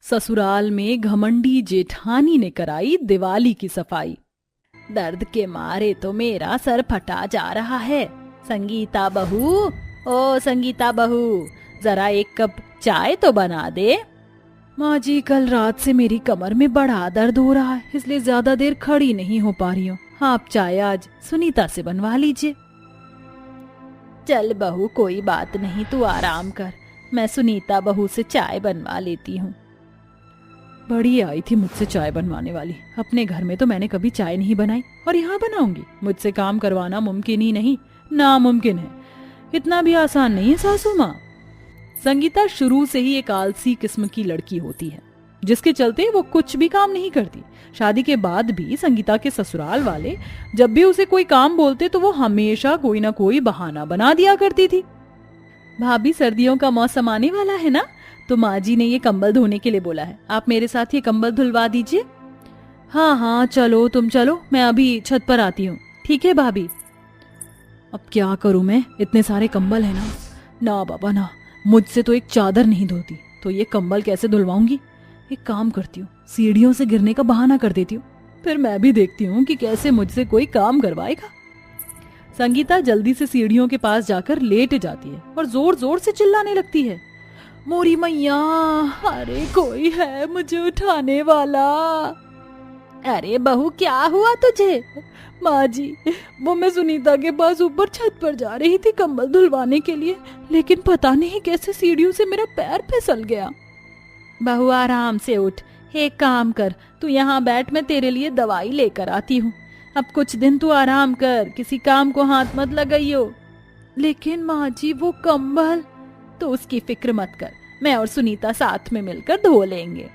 ससुराल में घमंडी जेठानी ने कराई दिवाली की सफाई। दर्द के मारे तो मेरा सर फटा जा रहा है। संगीता बहू, ओ संगीता बहू, जरा एक कप चाय तो बना दे। माँ जी, कल रात से मेरी कमर में बड़ा दर्द हो रहा है, इसलिए ज्यादा देर खड़ी नहीं हो पा रही हूँ। आप चाय आज सुनीता से बनवा लीजिए। चल बहू, कोई बात नहीं, तू आराम कर, मैं सुनीता बहू से चाय बनवा लेती हूँ। बड़ी आई थी मुझसे चाय बनवाने वाली। अपने घर में तो मैंने कभी चाय नहीं बनाई और यहाँ बनाऊंगी। मुझसे काम करवाना मुमकिन ही नहीं, नामुमकिन है। इतना भी आसान नहीं है सासू माँ। संगीता शुरू से ही एक आलसी किस्म की लड़की होती है, जिसके चलते वो कुछ भी काम नहीं करती। शादी के बाद भी संगीता के ससुराल वाले जब भी उसे कोई काम बोलते तो वो हमेशा कोई ना कोई बहाना बना दिया करती थी। भाभी, सर्दियों का मौसम आने वाला है ना, तो माँ जी ने ये कंबल धोने के लिए बोला है, आप मेरे साथ ये कंबल धुलवा दीजिए। हाँ हाँ चलो, तुम चलो, मैं अभी छत पर आती हूँ। ठीक है भाभी। अब क्या करूँ मैं, इतने सारे कंबल है ना। ना बाबा ना, मुझसे तो एक चादर नहीं धोती, तो ये कंबल कैसे धुलवाऊंगी। एक काम करती हूँ, सीढ़ियों से गिरने का बहाना कर देती हूँ, फिर मैं भी देखती हूँ कि कैसे मुझसे कोई काम करवाएगा। संगीता जल्दी से सीढ़ियों के पास जाकर लेट जाती है और जोर जोर से चिल्लाने लगती है, मोरी मैया, अरे कोई है मुझे उठाने वाला। अरे बहू, क्या हुआ तुझे। माँ जी, वो मैं सुनीता के पास ऊपर छत पर जा रही थी कंबल धुलवाने के लिए, लेकिन पता नहीं कैसे सीढ़ियों से मेरा पैर फिसल गया। बहू आराम से उठ, एक काम कर, तू यहाँ बैठ, मैं तेरे लिए दवाई लेकर आती हूँ। अब कुछ दिन तू आराम कर, किसी काम को हाथ मत लगाइयो। लेकिन माँ जी, वो कंबल। तो उसकी फिक्र मत कर, मैं और सुनीता साथ में मिलकर धो लेंगे।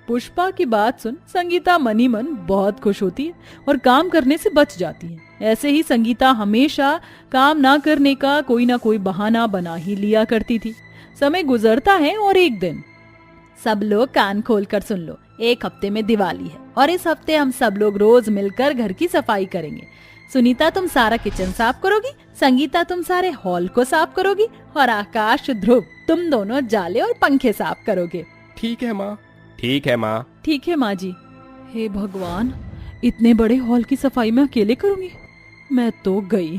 पुष्पा की बात सुन संगीता मनी मन बहुत खुश होती है और काम करने से बच जाती है। ऐसे ही संगीता हमेशा काम ना करने का कोई ना कोई बहाना बना ही लिया करती थी। समय गुजरता है और एक दिन, सब लोग कान खोल कर सुन लो, एक हफ्ते में दिवाली है और इस हफ्ते हम सब लोग रोज मिलकर घर की सफाई करेंगे। सुनीता तुम सारा किचन साफ करोगी, संगीता तुम सारे हॉल को साफ करोगी और आकाश, ध्रुव, तुम दोनों जाले और पंखे साफ करोगे। ठीक है माँ। ठीक है माँ। ठीक है माँ जी। हे भगवान, इतने बड़े हॉल की सफाई मैं अकेले करूंगी। मैं तो गई।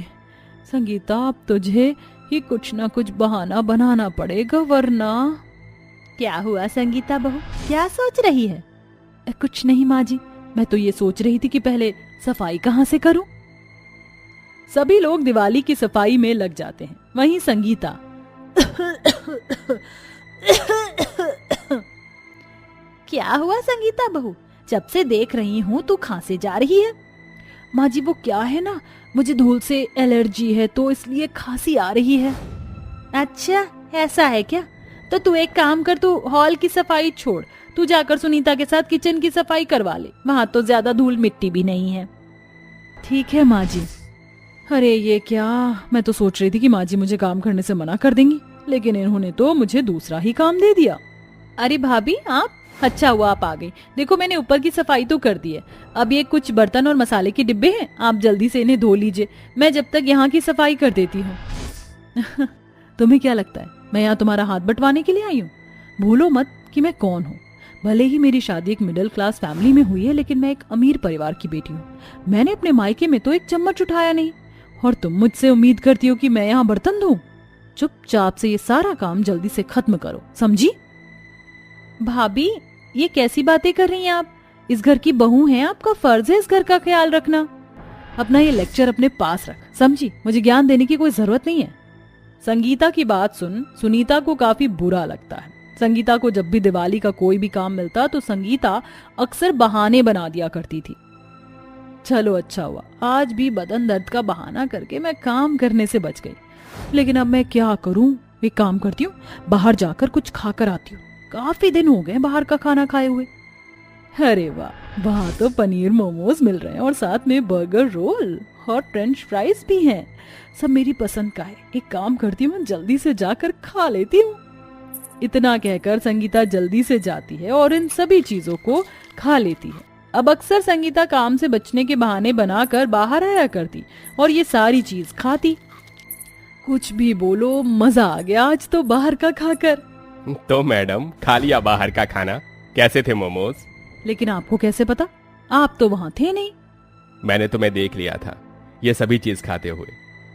संगीता, अब तुझे ही कुछ ना कुछ बहाना बनाना पड़ेगा, वरना। क्या हुआ संगीता बहू, क्या सोच रही है। कुछ नहीं माँ जी, मैं तो ये सोच रही थी कि पहले सफाई कहाँ से करूं। सभी लोग दिवाली की सफाई में लग जाते हैं। वहीं संगीता क्या हुआ संगीता बहू, जब से देख रही हूँ तू खांसे जा रही है। माँ जी, वो क्या है ना, मुझे धूल से एलर्जी है तो इसलिए खांसी आ रही है। अच्छा, ऐसा है क्या। तो तू एक काम कर, तू हॉल की सफाई छोड़, तू जाकर सुनीता के साथ किचन की सफाई करवा ले, वहां तो ज्यादा धूल मिट्टी भी नहीं है। ठीक है माँ जी। अरे ये क्या, मैं तो सोच रही थी कि माँ जी मुझे काम करने से मना कर देंगी, लेकिन इन्होंने तो मुझे दूसरा ही काम दे दिया। अरे भाभी आप, अच्छा हुआ आप आ गई। देखो मैंने ऊपर की सफाई तो कर दी है, अब ये कुछ बर्तन और मसाले के डिब्बे हैं, आप जल्दी से इन्हें धो लीजिए, मैं जब तक यहाँ की सफाई कर देती हूँ। तुम्हें क्या लगता है मैं यहाँ तुम्हारा हाथ बंटवाने के लिए आई हूँ। भूलो मत कि मैं कौन हूँ। भले ही मेरी शादी एक मिडिल क्लास फैमिली में हुई है, लेकिन मैं एक अमीर परिवार की बेटी हूँ। मैंने अपने मायके में तो एक चम्मच उठाया नहीं, और तुम मुझसे उम्मीद करती हो कि मैं यहाँ बर्तन धोऊं। चुपचाप से ये सारा काम जल्दी से खत्म करो, समझी। भाभी, ये कैसी बातें कर रही हैं आप, इस घर की बहू हैं, आपका फर्ज है इस घर का ख्याल रखना। अपना ये लेक्चर अपने पास रख, समझी, मुझे ज्ञान देने की कोई जरूरत नहीं है। संगीता की बात सुन सुनीता को काफी बुरा लगता है। संगीता को जब भी दिवाली का कोई भी काम मिलता तो संगीता अक्सर बहाने बना दिया करती थी। चलो अच्छा हुआ, आज भी बदन दर्द का बहाना करके मैं काम करने से बच गई। लेकिन अब मैं क्या करूं, एक काम करती हूँ, बाहर जाकर कुछ खाकर आती हूँ, काफी दिन हो गए बाहर का खाना खाए हुए। अरे वाह, वहाँ तो पनीर मोमोज मिल रहे हैं और साथ में बर्गर रोल और फ्रेंच फ्राइज भी हैं। सब मेरी पसंद का है। एक काम करती हूँ, जल्दी से जाकर खा लेती हूँ। इतना कहकर संगीता जल्दी से जाती है और इन सभी चीजों को खा लेती है। अब अक्सर संगीता काम से बचने के बहाने बनाकर बाहर आया करती और ये सारी चीज खाती। कुछ भी बोलो, मजा आ गया आज तो बाहर का खाकर। तो मैडम खा लिया बाहर का खाना? कैसे थे मोमोज? लेकिन आपको कैसे पता? आप तो वहाँ थे नहीं। मैंने तुम्हें देख लिया था ये सभी चीज खाते हुए।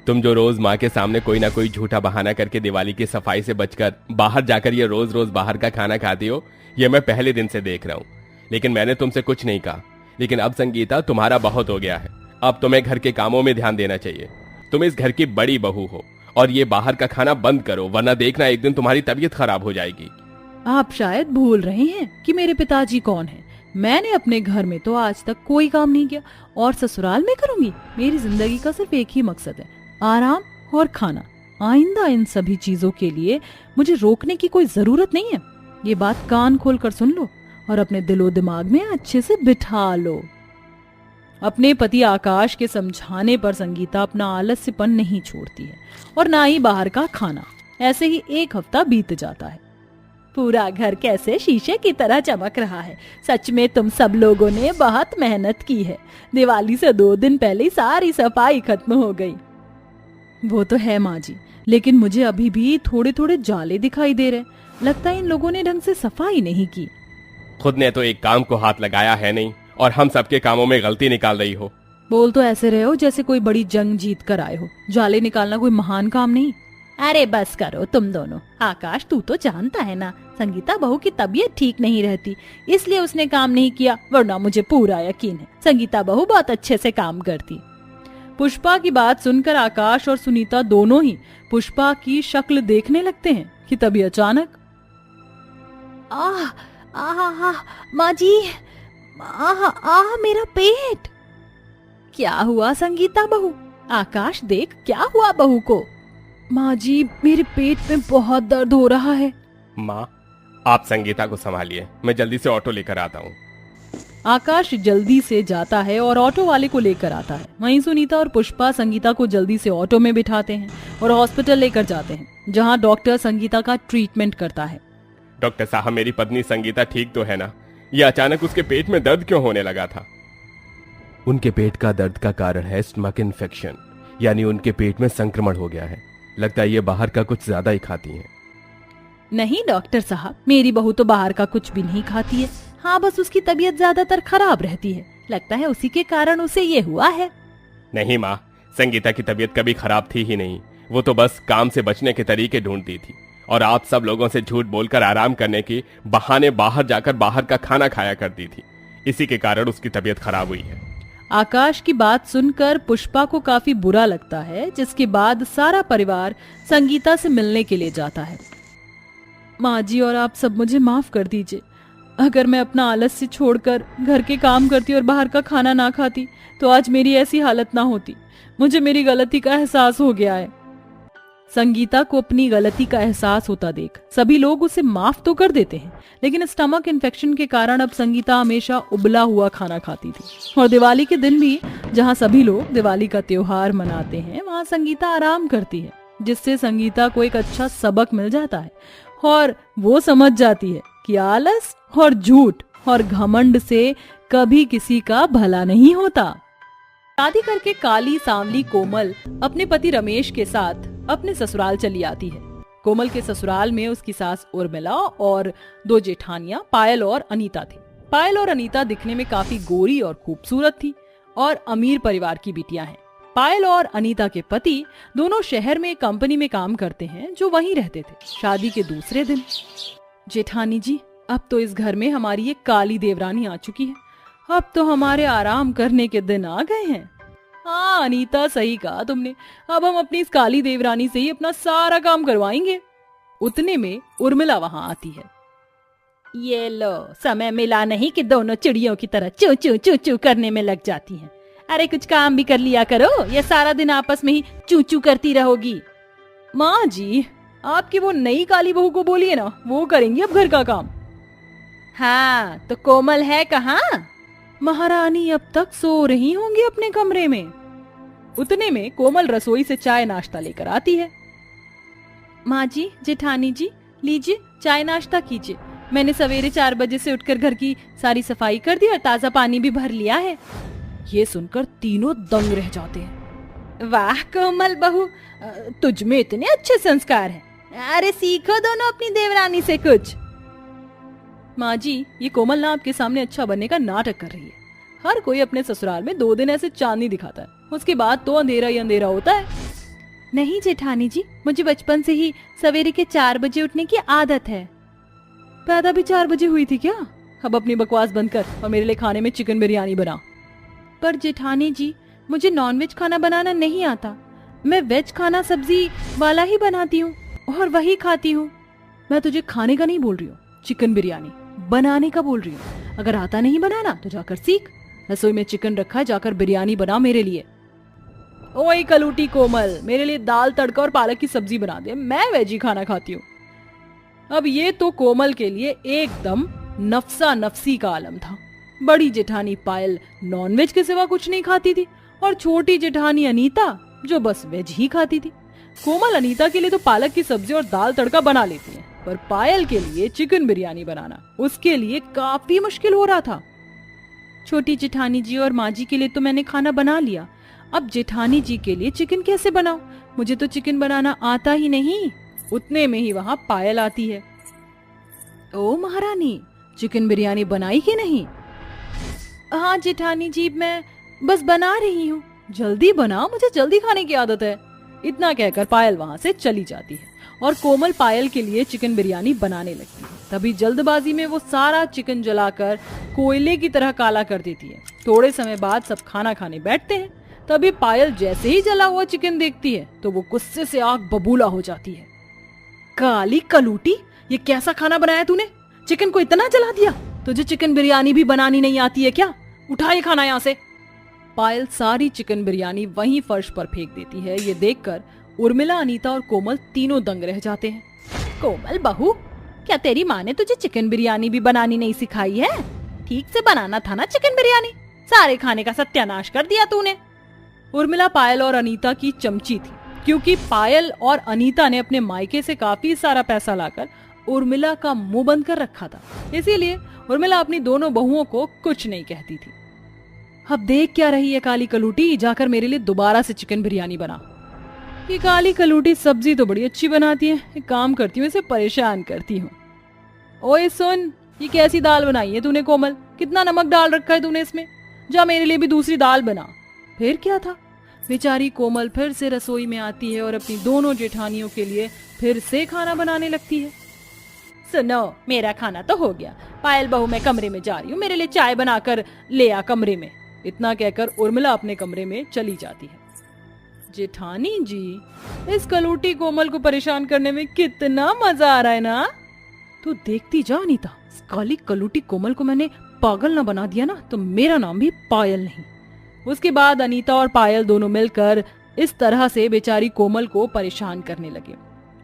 तुम जो रोज माँ के सामने कोई ना कोई झूठा बहाना करके दिवाली की सफाई से बचकर बाहर जाकर ये रोज रोज बाहर का खाना खाती हो, ये मैं पहले दिन से देख रहा हूँ। लेकिन मैंने तुमसे कुछ नहीं कहा। लेकिन अब संगीता, तुम्हारा बहुत हो गया है। अब तुम्हें घर के कामों में ध्यान देना चाहिए। तुम इस घर की बड़ी बहू हो और ये बाहर का खाना बंद करो, वरना देखना एक दिन तुम्हारी तबीयत खराब हो जाएगी। आप शायद भूल रहे हैं कि मेरे पिताजी कौन हैं। मैंने अपने घर में तो आज तक कोई काम नहीं किया और ससुराल में करूंगी। मेरी जिंदगी का सिर्फ एक ही मकसद है, आराम और खाना। आइंदा इन सभी चीजों के लिए मुझे रोकने की कोई जरूरत नहीं है। ये बात कान खोल कर सुन लो और अपने दिलो दिमाग में अच्छे से बिठा लो। अपने पति आकाश के समझाने पर संगीता अपना आलस्यपन नहीं छोड़ती है और ना ही बाहर का खाना। ऐसे ही एक हफ्ता बीत जाता है। पूरा घर कैसे शीशे की तरह चमक रहा है। सच में तुम सब लोगों ने बहुत मेहनत की है। दिवाली से 2 दिन पहले सारी सफाई खत्म हो गई। वो तो है माँ जी, लेकिन मुझे अभी भी थोड़े थोड़े जाले दिखाई दे रहे। लगता है इन लोगों ने ढंग से सफाई नहीं की। खुद ने तो एक काम को हाथ लगाया है नहीं और हम सबके कामों में गलती निकाल रही हो। बोल तो ऐसे रहे हो जैसे कोई बड़ी जंग जीत कर आए हो। जाले निकालना कोई महान काम नहीं। अरे बस करो तुम दोनों। आकाश, तू तो जानता है ना, संगीता बहू की तबीयत ठीक नहीं रहती, इसलिए उसने काम नहीं किया, वरना मुझे पूरा यकीन है संगीता बहू बहुत अच्छे से काम करती। पुष्पा की बात सुनकर आकाश और सुनीता दोनों ही पुष्पा की शक्ल देखने लगते हैं कि तभी अचानक आह आह माँ जी, आह आह मेरा पेट। क्या हुआ संगीता बहू? आकाश देख क्या हुआ बहू को। माँ जी, मेरे पेट में बहुत दर्द हो रहा है। माँ, आप संगीता को संभालिए, मैं जल्दी से ऑटो लेकर आता हूँ। आकाश जल्दी से जाता है और ऑटो वाले को लेकर आता है। वहीं सुनीता और पुष्पा संगीता को जल्दी से ऑटो में बिठाते हैं और हॉस्पिटल लेकर जाते हैं, जहाँ डॉक्टर संगीता का ट्रीटमेंट करता है। डॉक्टर साहब, मेरी पत्नी संगीता ठीक तो है ना? ये अचानक उसके पेट में दर्द क्यों होने लगा था? उनके पेट का दर्द का कारण है स्टमक इन्फेक्शन, यानी उनके पेट में संक्रमण हो गया है। लगता है ये बाहर का कुछ ज्यादा ही खाती हैं। नहीं डॉक्टर साहब, मेरी बहू तो बाहर का कुछ भी नहीं खाती है। हाँ, बस उसकी तबीयत ज्यादातर खराब रहती है। लगता है उसी के कारण उसे ये हुआ है। नहीं माँ, संगीता की तबीयत कभी खराब थी ही नहीं। वो तो बस काम से बचने के तरीके ढूंढती थी और आप सब लोगों से झूठ बोलकर आराम करने की बहाने बाहर जाकर बाहर का खाना खाया करती थी। इसी के कारण उसकी तबीयत खराब हुई है। आकाश की बात सुनकर पुष्पा को काफी बुरा लगता है, जिसके बाद सारा परिवार संगीता से मिलने के लिए जाता है। माँ जी और आप सब मुझे माफ कर दीजिए। अगर मैं अपना आलस्य छोड़कर घर के काम करती और बाहर का खाना ना खाती तो आज मेरी ऐसी हालत ना होती। मुझे मेरी गलती का एहसास हो गया है। संगीता को अपनी गलती का एहसास होता देख सभी लोग उसे माफ तो कर देते हैं, लेकिन स्टमक इन्फेक्शन के कारण अब संगीता हमेशा उबला हुआ खाना खाती थी। और दिवाली के दिन भी जहां सभी लोग दिवाली का त्योहार मनाते हैं, वहां संगीता आराम करती है, जिससे संगीता को एक अच्छा सबक मिल जाता है और वो समझ जाती है कि आलस और झूठ और घमंड से कभी किसी का भला नहीं होता। शादी करके काली सांवली कोमल अपने पति रमेश के साथ अपने ससुराल चली आती है। कोमल के ससुराल में उसकी सास उर्मिला और 2 जेठानियां पायल और अनीता थी। पायल और अनीता दिखने में काफी गोरी और खूबसूरत थी और अमीर परिवार की बिटियां हैं। पायल और अनीता के पति दोनों शहर में एक कंपनी में काम करते हैं, जो वहीं रहते थे। शादी के दूसरे दिन, जेठानी जी, अब तो इस घर में हमारी एक काली देवरानी आ चुकी है। अब तो हमारे आराम करने के दिन आ गए हैं। हाँ अनीता, सही कहा तुमने। अब हम अपनी इस काली देवरानी से ही अपना सारा काम करवाएंगे। उतने में उर्मिला वहां आती है। ये लो, समय मिला नहीं कि दोनों चिड़ियों की तरह चू चू चू चू करने में लग जाती हैं। अरे कुछ काम भी कर लिया करो, ये सारा दिन आपस में ही चू चू करती रहोगी। माँ जी, आपकी वो नई काली बहू को बोलिए ना, वो करेंगी अब घर का काम। हाँ तो कोमल है कहाँ? महारानी अब तक सो रही होंगी अपने कमरे में। उतने में कोमल रसोई से चाय नाश्ता लेकर आती है। माँ जी, जेठानी जी, लीजिए चाय नाश्ता कीजिए। मैंने सवेरे 4 बजे से उठकर घर की सारी सफाई कर दी और ताजा पानी भी भर लिया है। ये सुनकर तीनों दंग रह जाते हैं। वाह कोमल बहू, तुझ में इतने अच्छे संस्कार हैं। अरे सीखो दोनों अपनी देवरानी से कुछ। माँ जी, ये कोमल ना आपके सामने अच्छा बनने का नाटक कर रही है। हर कोई अपने ससुराल में 2 दिन ऐसे चांदनी दिखाता है, उसके बाद तो अंधेरा ही अंधेरा होता है। नहीं जेठानी जी, मुझे बचपन से ही सवेरे के 4 बजे उठने की आदत है। पैदा भी 4 बजे हुई थी क्या? अब अपनी बकवास बंद कर और मेरे लिए खाने में चिकन बिरयानी बना। पर जेठानी जी, मुझे नॉनवेज खाना बनाना नहीं आता। मैं वेज खाना सब्जी वाला ही बनाती हूँ और वही खाती हूँ। मैं तुझे खाने का नहीं बोल रही हूँ, चिकन बिरयानी बनाने का बोल रही हूँ। अगर आता नहीं बनाना तो जाकर सीख। रसोई में चिकन रखा है, जाकर बिरयानी बना मेरे लिए। ओए कलूटी कोमल, मेरे लिए दाल तड़का और पालक की सब्जी बना दे, मैं वेजी खाना खाती हूँ। अब ये तो कोमल के लिए एकदम नफसा नफसी का आलम था। बड़ी जेठानी पायल नॉनवेज के सिवा कुछ नहीं खाती थी और छोटी जेठानी अनीता जो बस वेज ही खाती थी। कोमल अनीता के लिए तो पालक की सब्जी और दाल तड़का बना लेती है, पर पायल के लिए चिकन बिरयानी बनाना उसके लिए काफी मुश्किल हो रहा था। छोटी जेठानी जी और माँ जी के लिए तो मैंने खाना बना लिया, अब जेठानी जी के लिए चिकन कैसे बनाऊं? मुझे तो चिकन बनाना आता ही नहीं। उतने में ही वहाँ पायल आती है। ओ महारानी, चिकन बिरयानी बनाई कि नहीं? हाँ जेठानी जी, मैं बस बना रही हूँ। जल्दी बना, मुझे जल्दी खाने की आदत है। इतना कहकर पायल वहाँ से चली जाती है और कोमल पायल के लिए चिकन बिरयानी बनाने लगती है। तभी जल्दबाजी में वो सारा चिकन जलाकर कोयले की तरह काला कर देती है। थोड़े समय बाद सब खाना खाने बैठते हैं। तभी पायल जैसे ही जला हुआ चिकन देखती है तो वो गुस्से से आग बबूला हो जाती है। काली कलूटी, ये कैसा खाना बनाया तूने? चिकन को इतना जला दिया? तुझे चिकन बिरयानी भी बनानी नहीं आती है क्या? उठा ये खाना यहाँ से। पायल सारी चिकन बिरयानी वहीं फर्श पर फेंक देती है। ये देखकर उर्मिला, अनीता और कोमल तीनों दंग रह जाते हैं। कोमल बहू, क्या तेरी माँ ने तुझे चिकन बिरयानी भी बनानी नहीं सिखाई है? ठीक से बनाना था ना चिकन बिरयानी, सारे खाने का सत्यानाश कर दिया तूने। उर्मिला पायल और अनीता की चमची थी, क्योंकि पायल और अनीता ने अपने मायके से काफी सारा पैसा लाकर उर्मिला का मुंह बंद कर रखा था। इसीलिए उर्मिला अपनी दोनों बहुओं को कुछ नहीं कहती थी। अब देख क्या रही है काली कलूटी, जाकर मेरे लिए दोबारा से चिकन बिरयानी बना। ये काली कलूटी सब्जी तो बड़ी अच्छी बनाती है, एक काम करती हूँ, इसे परेशान करती हूँ। ओए सुन, ये कैसी दाल बनाई है तूने कोमल? कितना नमक डाल रखा है तूने इसमें? जा मेरे लिए भी दूसरी दाल बना। फिर क्या था, बेचारी कोमल फिर से रसोई में आती है और अपनी दोनों जेठानियों के लिए फिर से खाना बनाने लगती है। सुनो, मेरा खाना तो हो गया, पायल बहू मैं कमरे में जा रही हूँ, मेरे लिए चाय बनाकर ले आ कमरे में। इतना कहकर उर्मिला अपने कमरे में चली जाती है। जेठानी जी, इस कलूटी कोमल को परेशान करने में कितना मजा आ रहा है ना। तू देखती जा अनीता, इस काली कलूटी कोमल को मैंने पागल ना बना दिया ना तो मेरा नाम भी पायल नहीं। उसके बाद अनीता और पायल दोनों मिलकर इस तरह से बेचारी कोमल को परेशान करने लगे।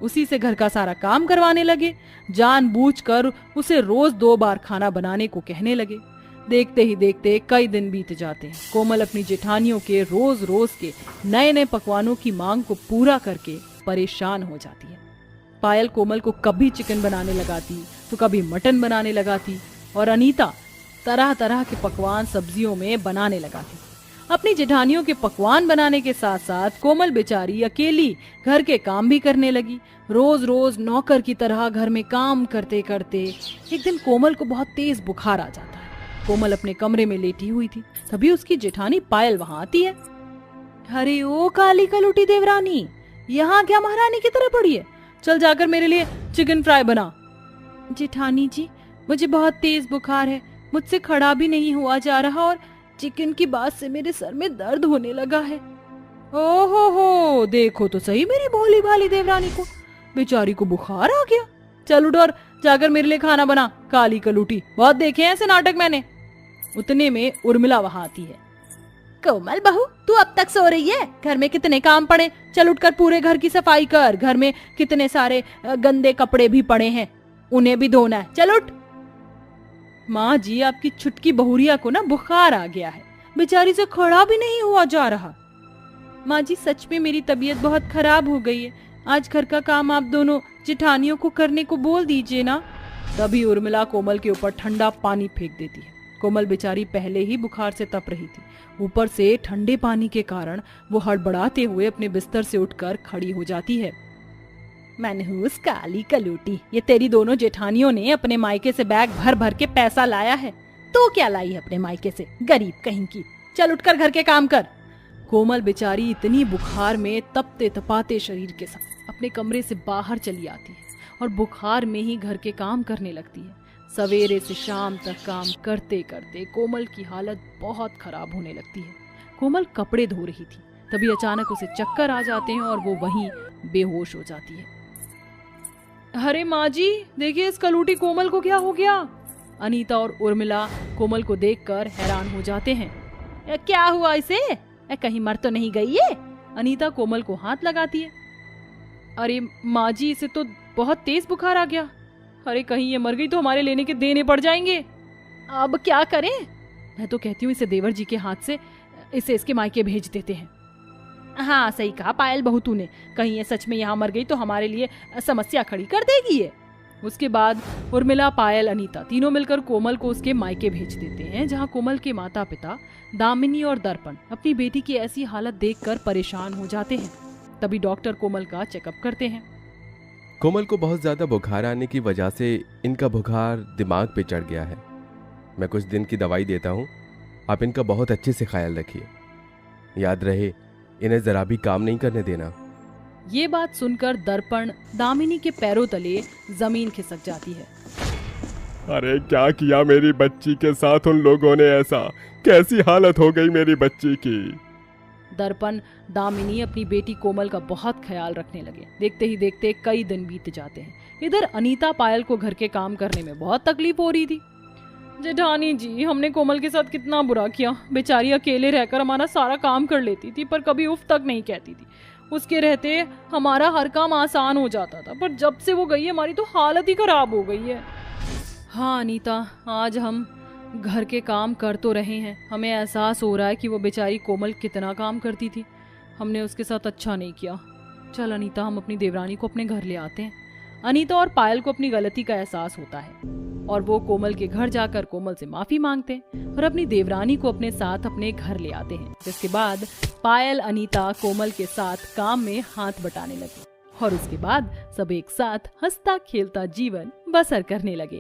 उसी से घर का सारा काम करवाने लगे, जानबूझकर उसे रोज 2 बार खाना बनाने को कहने लगे। देखते ही देखते कई दिन बीत जाते हैं। कोमल अपनी जेठानियों के रोज रोज के नए नए पकवानों की मांग को पूरा करके परेशान हो जाती है। पायल कोमल को कभी चिकन बनाने लगाती तो कभी मटन बनाने लगाती और अनीता तरह तरह के पकवान सब्जियों में बनाने लगाती। अपनी जेठानियों के पकवान बनाने के साथ साथ कोमल बेचारी अकेली घर के काम भी करने लगी। रोज रोज नौकर की तरह घर में काम करते करते एक दिन कोमल को बहुत तेज बुखार आ जाता है। कोमल अपने कमरे में लेटी हुई थी, तभी उसकी जेठानी पायल वहां आती है। अरे ओ काली कलूटी देवरानी, यहाँ क्या महारानी की तरह पड़ी है? चल जाकर मेरे लिए चिकन फ्राई बना। जेठानी जी, मुझे बहुत तेज बुखार है, मुझसे खड़ा भी नहीं हुआ जा रहा और चिकन की बात से मेरे सर में दर्द होने लगा है। ओहो, देखो तो सही मेरी भोली भाली देवरानी को, बेचारी को बुखार आ गया। चल उठ और जाकर मेरे लिए खाना बना, काली कलूटी, बहुत देखे हैं ऐसे नाटक मैंने। उतने में उर्मिला वहां आती है। कोमल बहू, तू अब तक सो रही है? घर में कितने काम पड़े, चल उठकर पूरे घर की सफाई कर। घर में कितने सारे गंदे कपड़े भी पड़े हैं, उन्हें भी धोना है, चल उठ। माँ जी, आपकी छुटकी बहुरिया को ना बुखार आ गया है, बेचारी से खड़ा भी नहीं हुआ जा रहा। माँ जी, सच में मेरी तबीयत बहुत खराब हो गई है, आज घर का काम आप दोनों जेठानियों को करने को बोल दीजिए ना। तभी उर्मिला कोमल के ऊपर ठंडा पानी फेंक देती है। कोमल बेचारी पहले ही बुखार से तप रही थी, ऊपर से ठंडे पानी के कारण वो हड़बड़ाते हुए अपने बिस्तर से उठकर खड़ी हो जाती है। मनहूस काली कलूटी, ये तेरी दोनों जेठानियों ने अपने मायके से बैग भर भर के पैसा लाया है। तो क्या लाई है अपने मायके से, गरीब कहीं की। चल उठकर घर के काम कर। कोमल बेचारी इतनी बुखार में तपते तपाते शरीर के साथ अपने कमरे से बाहर चली आती है और बुखार में ही घर के काम करने लगती है। सवेरे से शाम तक काम करते करते कोमल की हालत बहुत खराब होने लगती है। कोमल कपड़े धो रही थी, तभी अचानक उसे चक्कर आ जाते हैं और वो वहीं बेहोश हो जाती है। अरे माँ जी, देखिए इस कलूटी कोमल को क्या हो गया। अनीता और उर्मिला कोमल को देखकर हैरान हो जाते हैं। क्या हुआ इसे, कहीं मर तो नहीं गई ये? अनीता कोमल को हाथ लगाती है। अरे माँ जी, इसे तो बहुत तेज बुखार आ गया। अरे कहीं ये मर गई तो हमारे लेने के देने पड़ जाएंगे। अब क्या करें? मैं तो कहती हूँ इसे देवर जी के हाथ से इसे इसके मायके भेज देते हैं। हाँ सही कहा पायल बहू तूने, कहीं ये सच में यहाँ मर गई तो हमारे लिए समस्या खड़ी कर देगी ये। उसके बाद उर्मिला, पायल, अनीता तीनों मिलकर कोमल को उसके मायके भेज देते हैं, जहाँ कोमल के माता पिता दामिनी और दर्पण अपनी बेटी की ऐसी हालत देखकर परेशान हो जाते हैं। तभी डॉक्टर कोमल का चेकअप करते हैं। कोमल को बहुत ज्यादा बुखार आने की वजह से इनका बुखार दिमाग पे चढ़ गया है। मैं कुछ दिन की दवाई देता हूँ, आप इनका बहुत अच्छे से ख्याल रखिए। याद रहे, इन्हें जरा भी काम नहीं करने देना। ये बात सुनकर दर्पण दामिनी के पैरों तले जमीन खिसक जाती है। अरे क्या किया मेरी बच्ची के साथ उन लोगों ने, ऐसा कैसी हालत हो गई मेरी बच्ची की। दर्पण दामिनी अपनी बेटी कोमल का बहुत ख्याल रखने लगे। देखते ही देखते कई दिन बीत जाते हैं। इधर अनीता पायल को घर के काम करने में बहुत तकलीफ हो रही थी। जेठानी जी, हमने कोमल के साथ कितना बुरा किया। बेचारी अकेले रहकर हमारा सारा काम कर लेती थी, पर कभी उफ तक नहीं कहती थी। उसके रहते हमारा हर काम आसान हो जाता था, पर जब से वो गई है हमारी तो हालत ही खराब हो गई है। हाँ अनीता, आज हम घर के काम कर तो रहे हैं, हमें एहसास हो रहा है कि वो बेचारी कोमल कितना काम करती थी। हमने उसके साथ अच्छा नहीं किया। चल अनीता, हम अपनी देवरानी को अपने घर ले आते हैं। अनीता और पायल को अपनी गलती का एहसास होता है और वो कोमल के घर जाकर कोमल से माफी मांगते हैं और अपनी देवरानी को अपने साथ अपने घर ले आते हैं। जिसके बाद पायल, अनीता कोमल के साथ काम में हाथ बटाने लगे और उसके बाद सब एक साथ हंसता खेलता जीवन बसर करने लगे।